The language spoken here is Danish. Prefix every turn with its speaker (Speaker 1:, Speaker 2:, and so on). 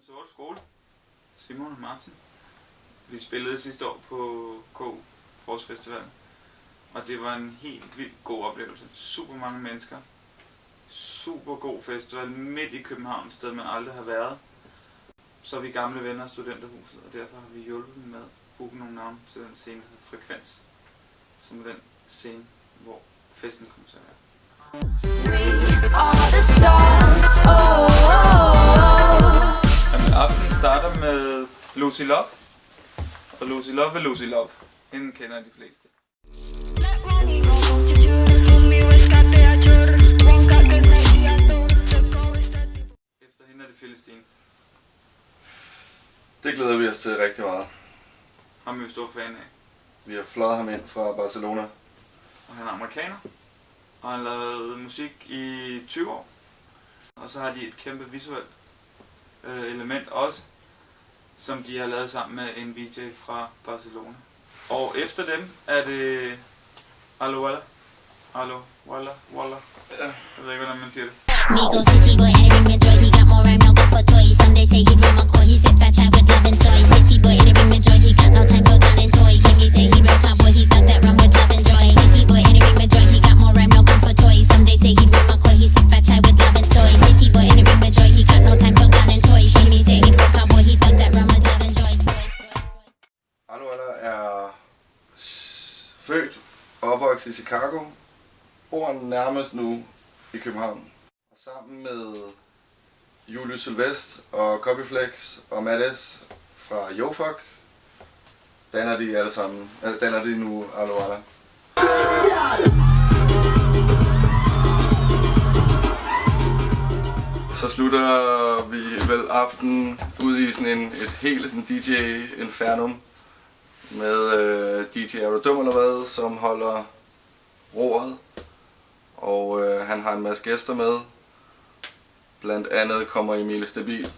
Speaker 1: Den Sorte Skole, Simon og Martin. Vi spillede sidste år på KU Forårsfestivalen, og det var en helt vildt god oplevelse. Super mange mennesker, super god festival midt i København, et sted man aldrig har været. Så er vi gamle venner af Studenterhuset, og derfor har vi hjulpet dem med at booke nogle navne til den scene, der hedder Frekvens, som er den scene, hvor festen kommer til at være. Jamen, aftenen starter med Lucy Love, og Lucy Love er Lucy Love. Hende kender de fleste. Efter hende er det Philistine.
Speaker 2: Det glæder vi os til rigtig meget.
Speaker 1: Ham er vi stor fan af.
Speaker 2: Vi har fløjet ham ind fra Barcelona.
Speaker 1: Og han er amerikaner, og han har lavet musik i 20 år. Og så har de et kæmpe visuelt element også, som de har lavet sammen med en VJ fra Barcelona. Og efter dem er det Allo Walla. Allo Walla Walla.
Speaker 2: Ja.
Speaker 1: Jeg ved ikke, hvordan man siger det.
Speaker 3: Migo City boy and bring me joy. He got more rhyme, no good for toys. Some they say he'd run my core. He said fat chat with love and soy. City boy and bring me joy. He got no time for gun and toy. Hear me say he real cowboy. He thought that run with love and joy. City boy and bring me joy. He got more rhyme, no good for toys. Some they say he'd run my core. He said fat chat with love and soy. City boy and bring me joy. He got no time for gun and toy. Hear me say he'd real cowboy. He thought that run with love and joy.
Speaker 2: Allo Walla er født og opvokset i Chicago. Bor nærmest nu i København. Og sammen med Julius Sylvest og Copyflex og Matt S fra YoFuck danner de nu Allo Walla. Så slutter vi vel aftenen ude i sådan et helt sådan DJ Infernum med DJ Er du dum eller hvad, som holder roret. Og han har en masse gæster med. Blandt andet kommer Emil Stabil.